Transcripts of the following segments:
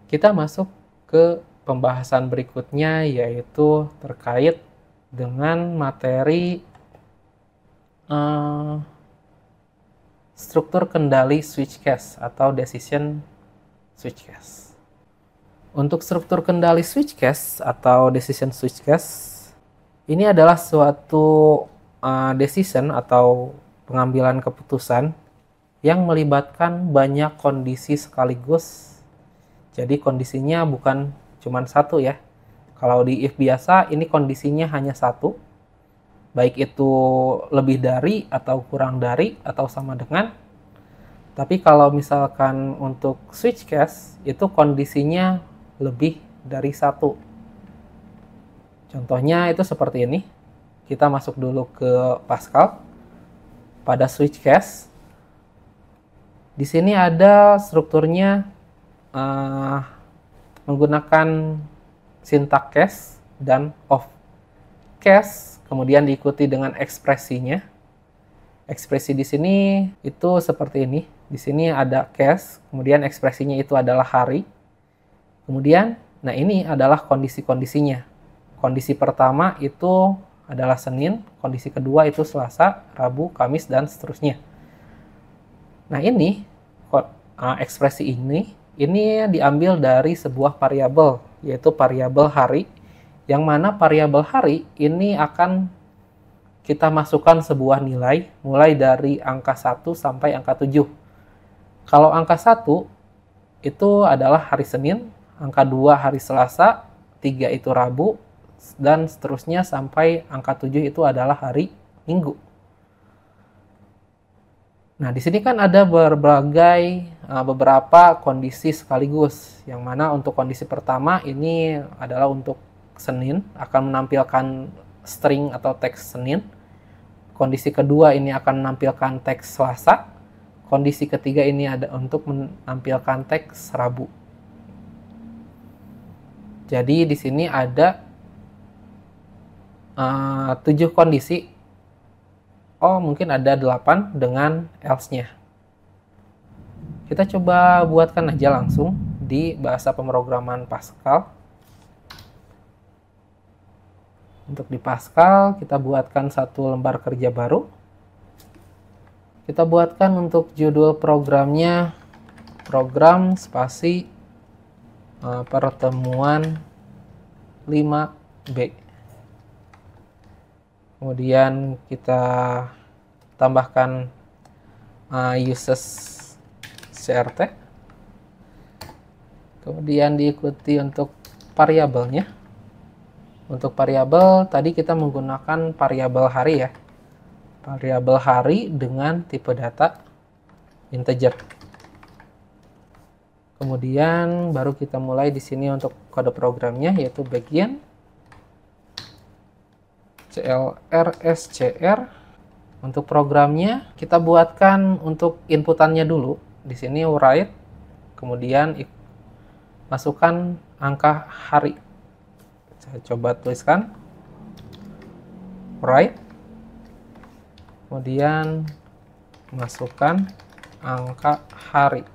Kita masuk ke pembahasan berikutnya, yaitu terkait dengan materi struktur kendali switch cache atau decision switch cache. Untuk struktur kendali switch cache atau decision switch cache, ini adalah suatu decision atau pengambilan keputusan yang melibatkan banyak kondisi sekaligus. Jadi kondisinya bukan cuma satu ya. Kalau di if biasa ini kondisinya hanya satu, baik itu lebih dari atau kurang dari atau sama dengan. Tapi kalau misalkan untuk switch cache itu kondisinya lebih dari satu. Contohnya itu seperti ini. Kita masuk dulu ke Pascal. Pada switch cache, di sini ada strukturnya menggunakan syntax cache dan of cache, kemudian diikuti dengan ekspresinya. Ekspresi di sini itu seperti ini. Di sini ada cache, kemudian ekspresinya itu adalah hari. Kemudian, nah ini adalah kondisi-kondisinya. Kondisi pertama itu adalah Senin, kondisi kedua itu Selasa, Rabu, Kamis, dan seterusnya. Nah ini, ekspresi ini diambil dari sebuah variabel, yaitu variabel hari, yang mana variabel hari ini akan kita masukkan sebuah nilai, mulai dari angka 1 sampai angka 7. Kalau angka 1 itu adalah hari Senin, angka 2 hari Selasa, 3 itu Rabu, dan seterusnya sampai angka 7 itu adalah hari Minggu. Nah, di sini kan ada beberapa kondisi sekaligus, yang mana untuk kondisi pertama ini adalah untuk Senin, akan menampilkan string atau teks Senin. Kondisi kedua ini akan menampilkan teks Selasa. Kondisi ketiga ini ada untuk menampilkan teks Rabu. Jadi di sini ada 7 kondisi. Oh, mungkin ada 8 dengan else-nya. Kita coba buatkan aja langsung di bahasa pemrograman Pascal. Untuk di Pascal, kita buatkan satu lembar kerja baru. Kita buatkan untuk judul programnya, program spasi pertemuan 5B. Kemudian kita tambahkan uses CRT. Kemudian diikuti untuk variabelnya. Untuk variabel tadi kita menggunakan variabel hari ya. Variabel hari dengan tipe data integer. Kemudian baru kita mulai di sini untuk kode programnya, yaitu bagian CLR-SCR. Untuk programnya kita buatkan untuk inputannya dulu. Di sini write, kemudian masukkan angka hari. Saya coba tuliskan write, kemudian masukkan angka hari.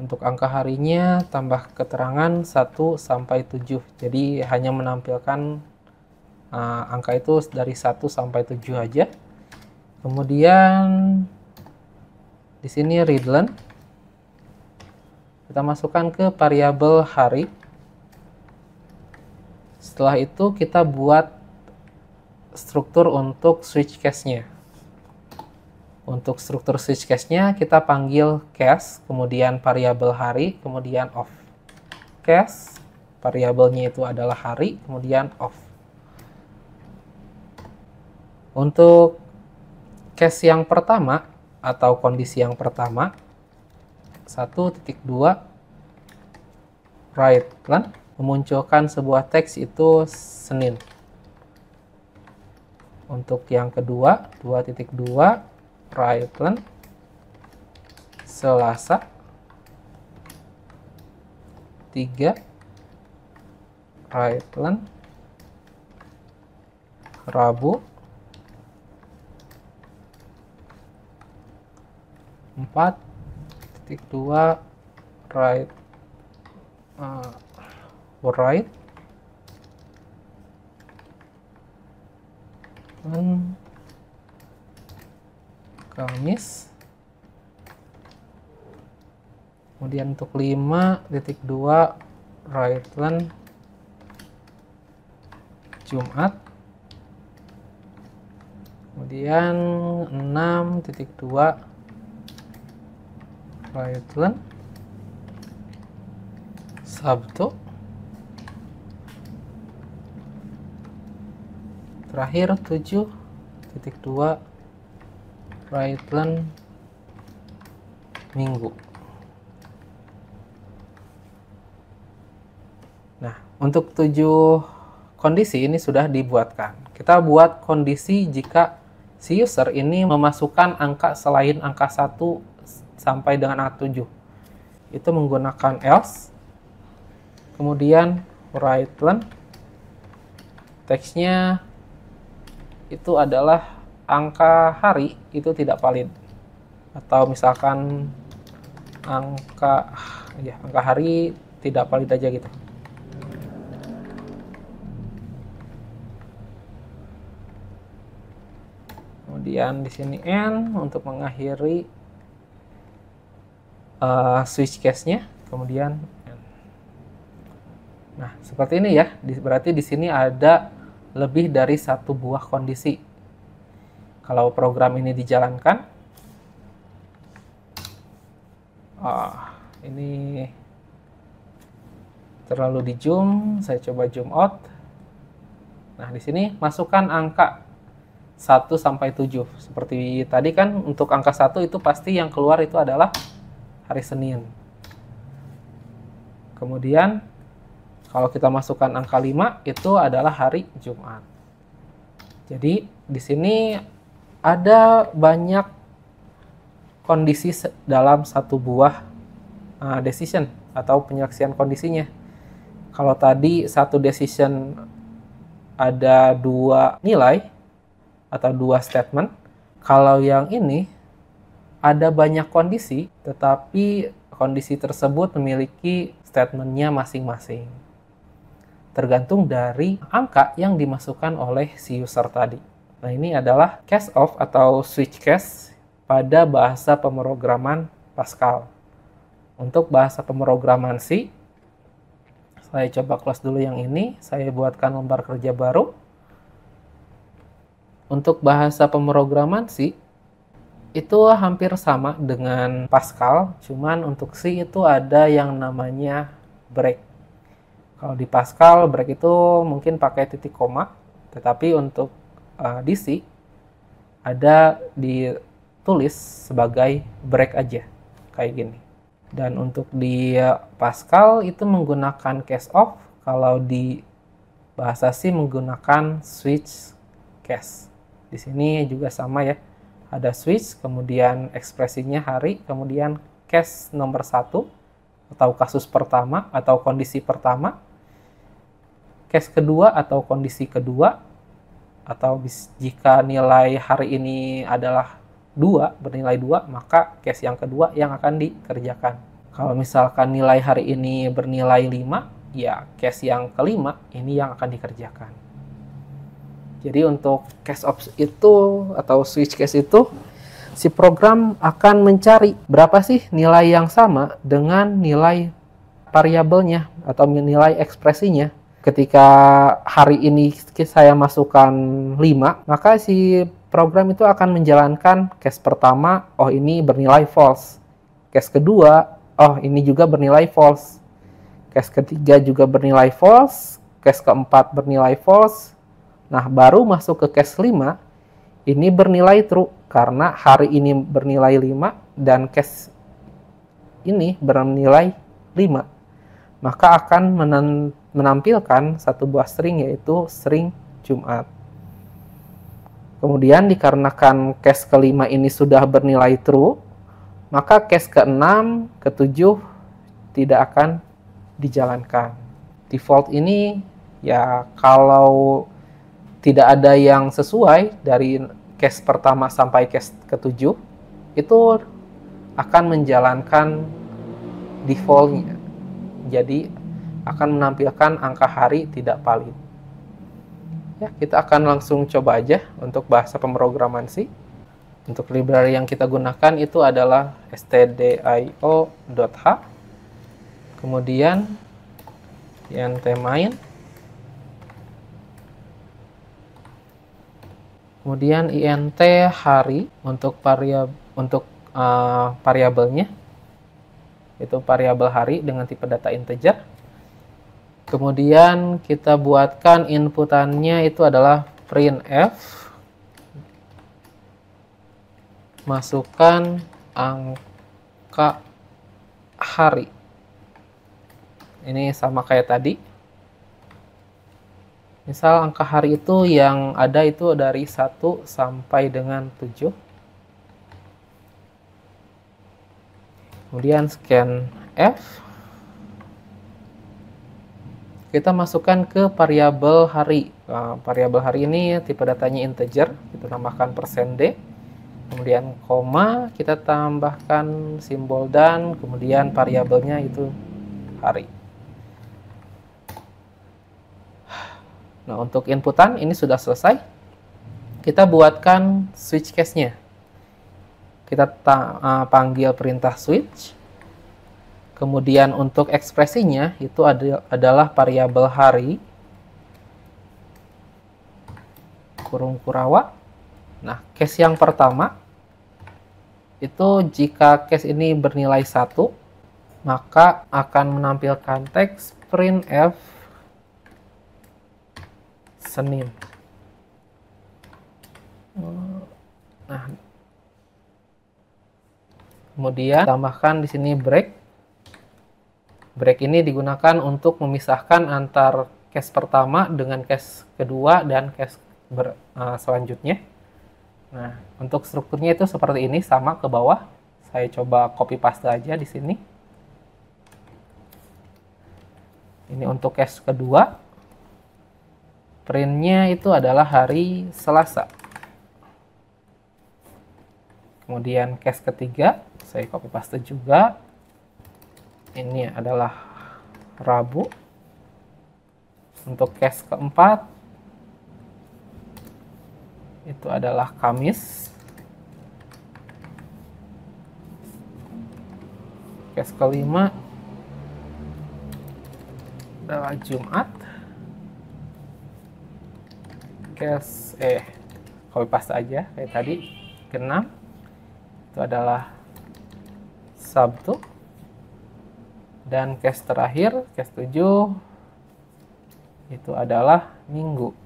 Untuk angka harinya tambah keterangan 1 sampai 7. Jadi hanya menampilkan angka itu dari 1 sampai 7 aja. Kemudian di sini readline. Kita masukkan ke variabel hari. Setelah itu kita buat struktur untuk switch cache-nya. Untuk struktur switch cache-nya kita panggil cache, kemudian variabel hari, kemudian of. Cache, variabelnya itu adalah hari, kemudian of. Untuk cache yang pertama atau kondisi yang pertama, 1.2 write len memunculkan sebuah teks itu Senin. Untuk yang kedua, 2.2 write len Selasa. 3 write len Rabu. 4.2 2 write write Kamis. Kemudian untuk 5.2 write Jumat. Kemudian 6.2 write Sabtu. Terakhir 7.2 write Minggu. Nah, untuk 7 kondisi ini sudah dibuatkan. Kita buat kondisi jika si user ini memasukkan angka selain angka 1 sampai dengan angka 7. Itu menggunakan else. Kemudian write teksnya itu adalah angka hari itu tidak valid. Atau misalkan angka hari tidak valid aja gitu. Kemudian di sini end untuk mengakhiri switch case-nya, kemudian end. Nah, seperti ini ya. Berarti di sini ada lebih dari satu buah kondisi. Kalau program ini dijalankan, ini terlalu di zoom, saya coba zoom out. Nah, di sini masukkan angka 1 sampai 7. Seperti tadi kan untuk angka 1 itu pasti yang keluar itu adalah hari Senin. Kemudian kalau kita masukkan angka 5 itu adalah hari Jumat. Jadi di sini ada banyak kondisi dalam satu buah decision atau penyeleksian kondisinya. Kalau tadi satu decision ada 2 nilai atau 2 statement, kalau yang ini ada banyak kondisi, tetapi kondisi tersebut memiliki statementnya masing-masing. Tergantung dari angka yang dimasukkan oleh si user tadi. Nah, ini adalah case of atau switch case pada bahasa pemrograman Pascal. Untuk bahasa pemrograman C, saya coba close dulu yang ini, saya buatkan lembar kerja baru. Untuk bahasa pemrograman C, itu hampir sama dengan Pascal, cuman untuk C itu ada yang namanya break. Kalau di Pascal, break itu mungkin pakai titik koma, tetapi untuk di C ada ditulis sebagai break aja, kayak gini. Dan untuk di Pascal itu menggunakan case of, kalau di bahasa C menggunakan switch case. Di sini juga sama ya, ada switch, kemudian ekspresinya hari, kemudian case nomor 1 atau kasus pertama atau kondisi pertama, case kedua atau kondisi kedua, atau jika nilai hari ini adalah 2, bernilai 2, maka case yang kedua yang akan dikerjakan. Kalau misalkan nilai hari ini bernilai 5, ya case yang kelima ini yang akan dikerjakan. Jadi untuk case of itu atau switch case itu, si program akan mencari berapa sih nilai yang sama dengan nilai variabelnya atau nilai ekspresinya. Ketika hari ini saya masukkan 5, maka si program itu akan menjalankan case pertama, oh ini bernilai false. Case kedua, oh ini juga bernilai false. Case ketiga juga bernilai false. Case keempat bernilai false. Nah, baru masuk ke case 5, ini bernilai true karena hari ini bernilai 5 dan case ini bernilai 5. Maka akan menampilkan satu buah string, yaitu string Jumat. Kemudian dikarenakan case kelima ini sudah bernilai true, maka case ke-6, ke-7 tidak akan dijalankan. Default ini ya kalau tidak ada yang sesuai dari case pertama sampai case ke-7, itu akan menjalankan default-nya. Jadi akan menampilkan angka hari tidak valid. Ya, kita akan langsung coba aja untuk bahasa pemrograman C. Untuk library yang kita gunakan itu adalah stdio.h, kemudian intmain, kemudian int hari untuk variabelnya, itu variabel hari dengan tipe data integer. Kemudian kita buatkan inputannya itu adalah printf, masukkan angka hari. Ini sama kayak tadi. Misal angka hari itu yang ada itu dari 1 sampai dengan 7. Kemudian scan F. Kita masukkan ke variabel hari. Variabel hari ini tipe datanya integer, kita tambahkan %d. Kemudian koma, kita tambahkan simbol dan, kemudian variabelnya itu hari. Nah, untuk inputan ini sudah selesai. Kita buatkan switch case-nya. Kita panggil perintah switch. Kemudian untuk ekspresinya itu adalah variabel hari kurung kurawa. Nah, case yang pertama itu jika case ini bernilai 1, maka akan menampilkan teks printf Senin. Nah, kemudian tambahkan di sini break. Break ini digunakan untuk memisahkan antar case pertama dengan case kedua dan case selanjutnya. Nah, untuk strukturnya itu seperti ini, sama ke bawah. Saya coba copy paste aja di sini. Ini untuk case kedua. Printnya itu adalah hari Selasa. Kemudian case ketiga, saya copy paste juga. Ini adalah Rabu. Untuk case keempat, itu adalah Kamis. Case kelima adalah Jumat. Case copy paste aja kayak tadi. Keenam itu adalah Sabtu. Dan case terakhir, case 7, itu adalah Minggu.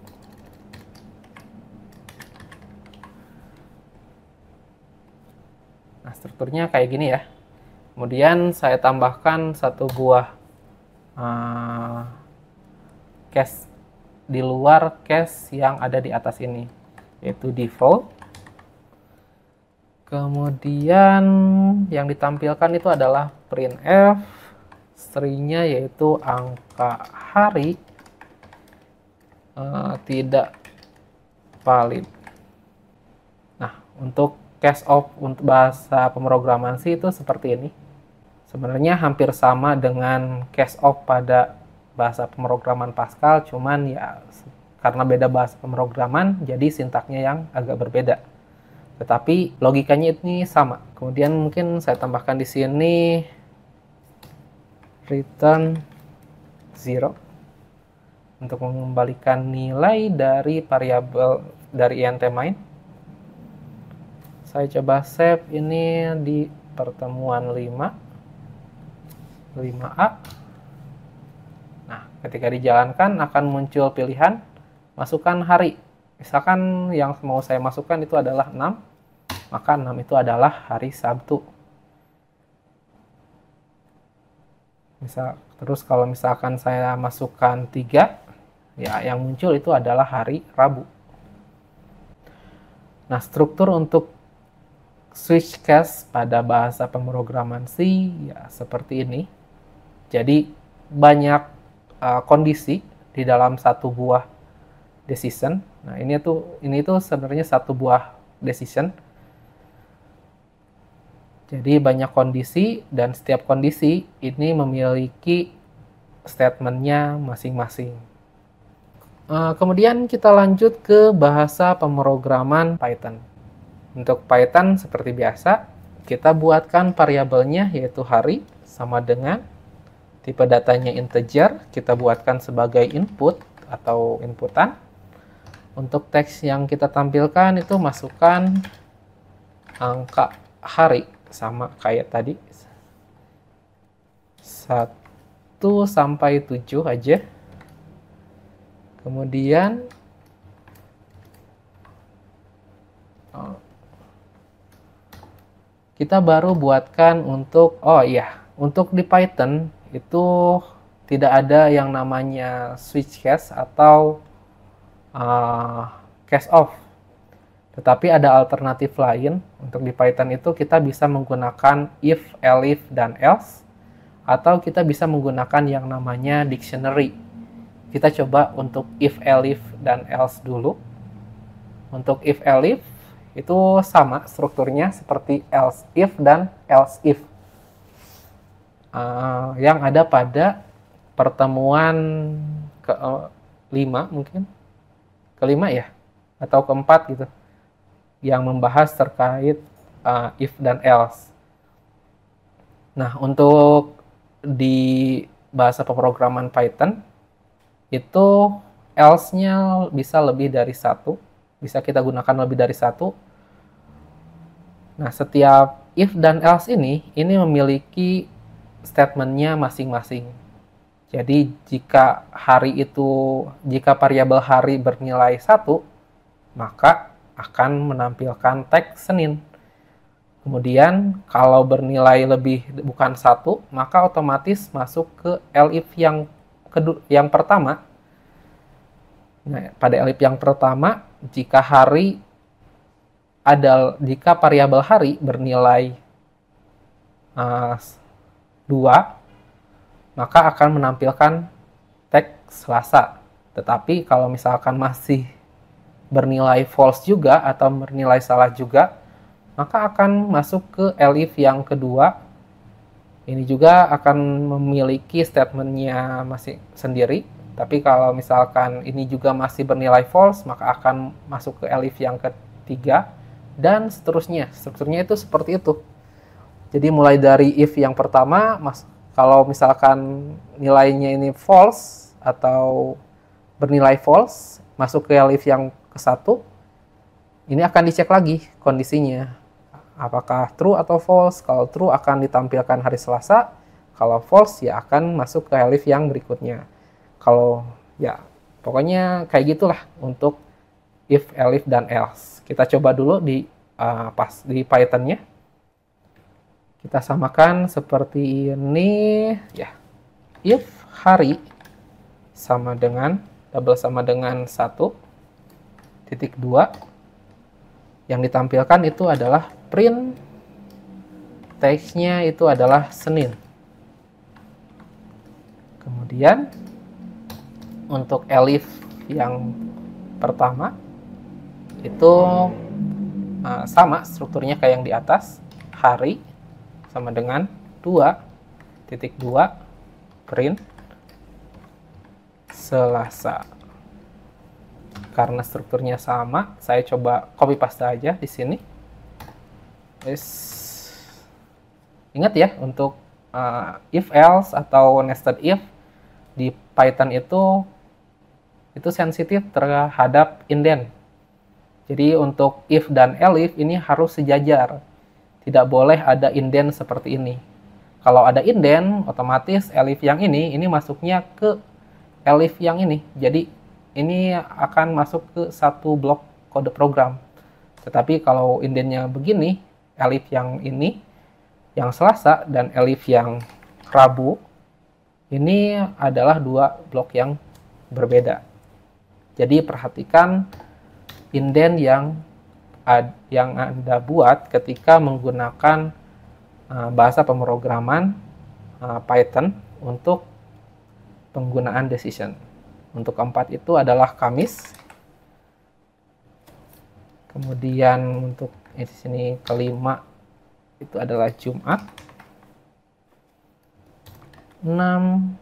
Nah, strukturnya kayak gini ya. Kemudian saya tambahkan satu buah case di luar case yang ada di atas ini, yaitu default. Kemudian yang ditampilkan itu adalah printf, stringnya yaitu angka hari tidak valid. Nah, untuk case of untuk bahasa pemrograman C itu seperti ini. Sebenarnya hampir sama dengan case of pada bahasa pemrograman Pascal, cuman ya karena beda bahasa pemrograman jadi sintaknya yang agak berbeda. Tetapi logikanya ini sama. Kemudian mungkin saya tambahkan di sini return 0 untuk mengembalikan nilai dari variabel dari intmain. Saya coba save ini di pertemuan 5A. Nah, ketika dijalankan akan muncul pilihan masukkan hari. Misalkan yang mau saya masukkan itu adalah 6, maka 6 itu adalah hari Sabtu. Terus kalau misalkan saya masukkan 3, ya yang muncul itu adalah hari Rabu. Nah, struktur untuk switch case pada bahasa pemrograman C ya seperti ini. Jadi banyak kondisi di dalam satu buah decision. Nah, ini tuh sebenarnya satu buah decision. Jadi banyak kondisi dan setiap kondisi ini memiliki statementnya masing-masing. Kemudian kita lanjut ke bahasa pemrograman Python. Untuk Python seperti biasa, kita buatkan variabelnya yaitu hari sama dengan tipe datanya integer, kita buatkan sebagai input atau inputan. Untuk teks yang kita tampilkan itu masukkan angka hari sama kayak tadi. 1 sampai 7 aja. Kemudian kita baru buatkan untuk, untuk di Python itu tidak ada yang namanya switch case atau case off. Tetapi ada alternatif lain. Untuk di Python itu kita bisa menggunakan if, elif, dan else. Atau kita bisa menggunakan yang namanya dictionary. Kita coba untuk if, elif, dan else dulu. Untuk if, elif itu sama strukturnya seperti else if dan else if. Yang ada pada pertemuan ke-5 mungkin. Ke-5 ya? Atau ke-4 gitu. Yang membahas terkait if dan else. Nah, untuk di bahasa pemrograman Python, itu else-nya bisa lebih dari 1. Bisa kita gunakan lebih dari 1. Nah, setiap if dan else ini memiliki statement-nya masing-masing. Jadi, jika variabel hari bernilai 1, maka akan menampilkan teks Senin. Kemudian, kalau bernilai lebih bukan 1, maka otomatis masuk ke elif yang pertama. Nah, pada elif yang pertama, jika variabel hari bernilai 2, maka akan menampilkan teks Selasa. Tetapi kalau misalkan masih bernilai false juga atau bernilai salah juga, maka akan masuk ke elif yang kedua. Ini juga akan memiliki statementnya masih sendiri. Tapi kalau misalkan ini juga masih bernilai false, maka akan masuk ke elif yang ketiga, dan seterusnya. Strukturnya itu seperti itu. Jadi mulai dari if yang pertama, kalau misalkan nilainya ini false atau bernilai false, masuk ke elif yang ke-1, ini akan dicek lagi kondisinya. Apakah true atau false? Kalau true akan ditampilkan hari Selasa, kalau false ya akan masuk ke elif yang berikutnya. Kalau ya pokoknya kayak gitulah untuk if, elif, dan else. Kita coba dulu di Python-nya. Kita samakan seperti ini ya. If hari sama dengan 1.2, yang ditampilkan itu adalah print teksnya itu adalah Senin. Kemudian untuk elif yang pertama itu sama strukturnya kayak yang di atas, hari sama dengan 2.2 print Selasa. Karena strukturnya sama, saya coba copy paste aja di sini. Ingat ya, untuk if else atau nested if di Python itu sensitif terhadap indent. Jadi untuk if dan elif ini harus sejajar. Tidak boleh ada indent seperti ini. Kalau ada indent, otomatis elif yang ini masuknya ke elif yang ini. Jadi ini akan masuk ke satu blok kode program. Tetapi kalau indentnya begini, elif yang ini, yang Selasa, dan elif yang Rabu, ini adalah dua blok yang berbeda. Jadi perhatikan indent yang Anda buat ketika menggunakan bahasa pemrograman Python untuk penggunaan decision. Untuk keempat itu adalah Kamis. Kemudian untuk di sini kelima itu adalah Jumat. 6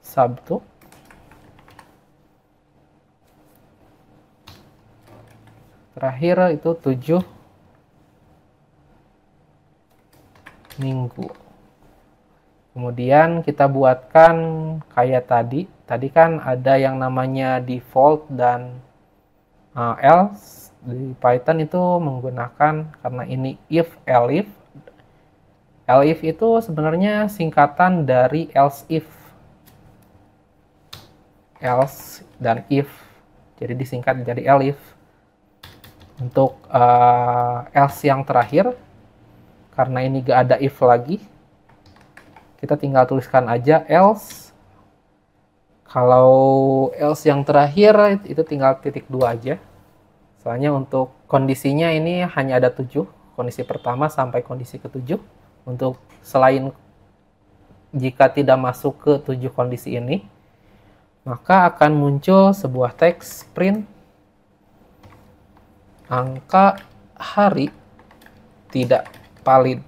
Sabtu. Terakhir itu 7 Minggu. Kemudian kita buatkan kayak tadi. Tadi kan ada yang namanya default dan else. Di Python itu menggunakan, karena ini if, elif. Elif itu sebenarnya singkatan dari else if. Else dan if. Jadi disingkat jadi elif. Untuk else yang terakhir, karena ini gak ada if lagi, kita tinggal tuliskan aja else. Kalau else yang terakhir itu tinggal titik 2 aja. Soalnya untuk kondisinya ini hanya ada 7. Kondisi pertama sampai kondisi ke-7. Untuk selain jika tidak masuk ke 7 kondisi ini, maka akan muncul sebuah teks print angka hari tidak valid.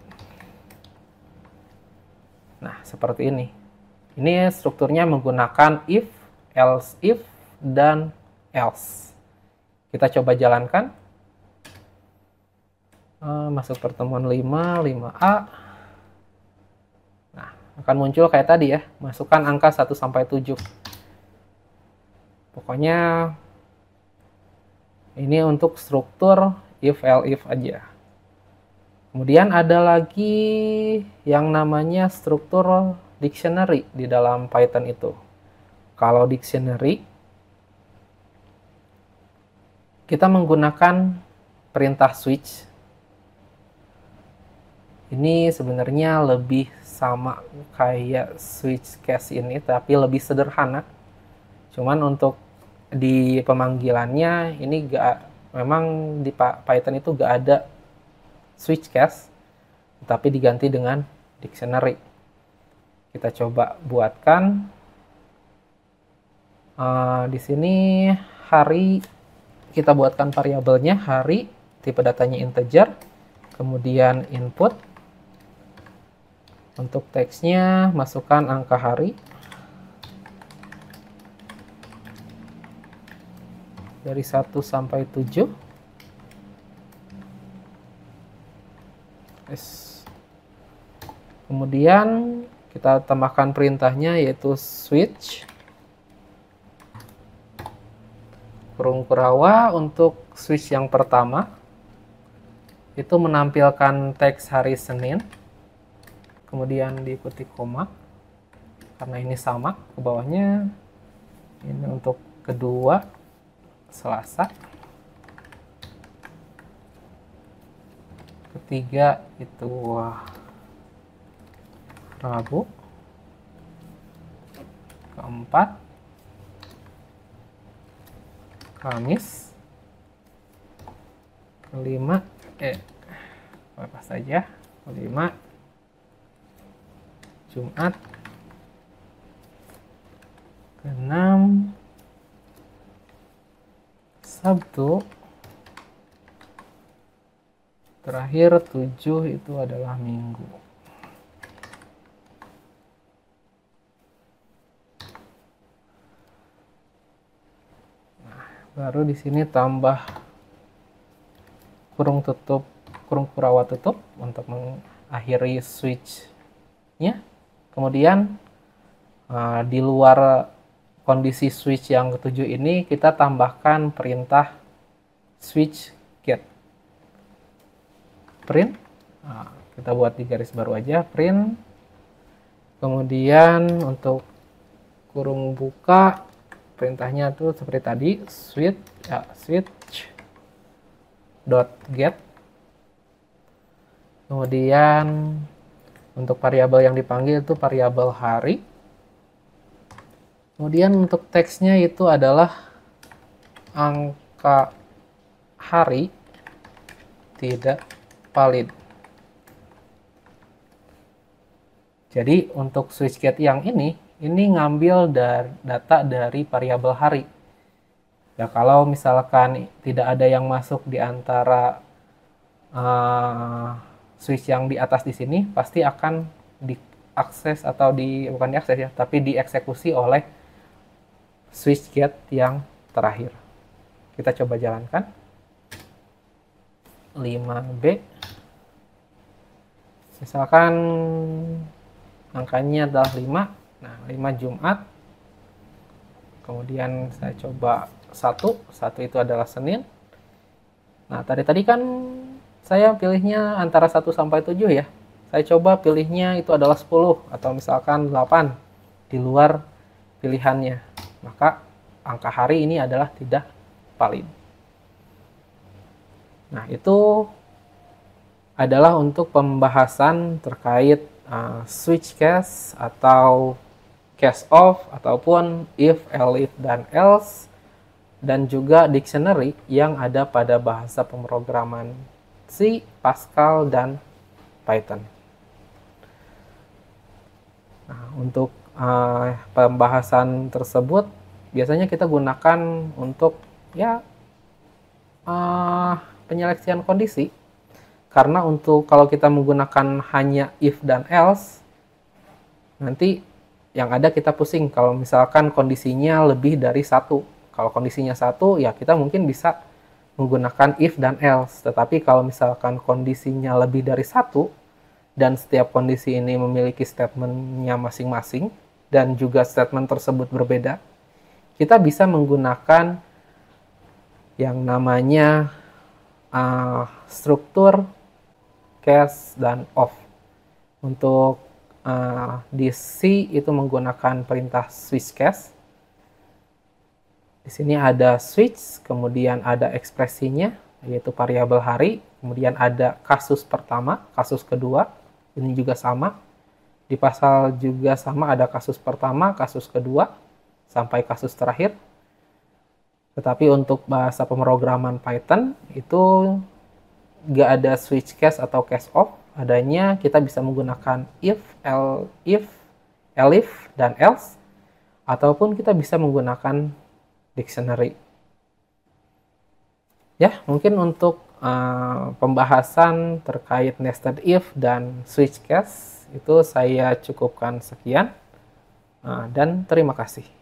Nah, seperti ini. Ini strukturnya menggunakan if, else if, dan else. Kita coba jalankan. Masuk pertemuan 5, 5A. Nah, akan muncul kayak tadi ya. Masukkan angka 1 sampai 7. Pokoknya ini untuk struktur if, else, if aja. Kemudian ada lagi yang namanya struktur dictionary di dalam Python itu. Kalau dictionary, kita menggunakan perintah switch. Ini sebenarnya lebih sama kayak switch case ini, tapi lebih sederhana. Cuman untuk di pemanggilannya ini memang di Python itu gak ada switch case, tapi diganti dengan dictionary. Kita coba buatkan. Di sini hari, kita buatkan variabelnya hari, tipe datanya integer, kemudian input. Untuk teksnya masukkan angka hari dari 1 sampai 7. Kemudian kita tambahkan perintahnya, yaitu switch kurung kurawa. Untuk switch yang pertama itu menampilkan teks hari Senin, kemudian diikuti koma karena ini sama ke bawahnya. Ini untuk kedua Selasa, ketiga itu Rabu, keempat Kamis, kelima apa saja, kelima Jumat, keenam Sabtu, terakhir 7 itu adalah Minggu. Nah, baru di sini tambah kurung tutup, kurung kurawa tutup untuk mengakhiri switch-nya. Kemudian di luar kondisi switch yang ketujuh ini kita tambahkan perintah switch get. Print, kita buat di garis baru aja, print. Kemudian untuk kurung buka, perintahnya tuh seperti tadi, switch dot get. Kemudian untuk variabel yang dipanggil itu variabel hari. Kemudian untuk teksnya itu adalah angka hari tidak valid. Jadi untuk switch get yang ini ngambil data dari variabel hari. Ya, kalau misalkan tidak ada yang masuk di antara switch yang di atas di sini pasti akan diakses atau bukan diakses ya, tapi dieksekusi oleh switch gate yang terakhir. Kita coba jalankan. 5B. Misalkan angkanya adalah 5. Nah, 5 Jumat. Kemudian saya coba 1 itu adalah Senin. Nah, tadi kan saya pilihnya antara 1 sampai 7 ya. Saya coba pilihnya itu adalah 10 atau misalkan 8 di luar pilihannya. Maka angka hari ini adalah tidak valid. Nah, itu adalah untuk pembahasan terkait switch case atau case of ataupun if, elif, dan else, dan juga dictionary yang ada pada bahasa pemrograman C, Pascal, dan Python. Nah, untuk pembahasan tersebut biasanya kita gunakan untuk ya penyeleksian kondisi, karena untuk kalau kita menggunakan hanya if dan else, nanti yang ada kita pusing kalau misalkan kondisinya lebih dari 1. Kalau kondisinya 1 ya kita mungkin bisa menggunakan if dan else, tetapi kalau misalkan kondisinya lebih dari 1 dan setiap kondisi ini memiliki statementnya masing-masing dan juga statement tersebut berbeda, kita bisa menggunakan yang namanya struktur case dan of. Untuk di C itu menggunakan perintah switch case. Di sini ada switch, kemudian ada ekspresinya yaitu variabel hari, kemudian ada kasus pertama, kasus kedua, ini juga sama. Di pasal juga sama, ada kasus pertama, kasus kedua, sampai kasus terakhir. Tetapi untuk bahasa pemrograman Python itu nggak ada switch case atau case of, adanya kita bisa menggunakan if, elif, dan else, ataupun kita bisa menggunakan dictionary. Ya, mungkin untuk pembahasan terkait nested if dan switch case itu saya cukupkan sekian, dan terima kasih.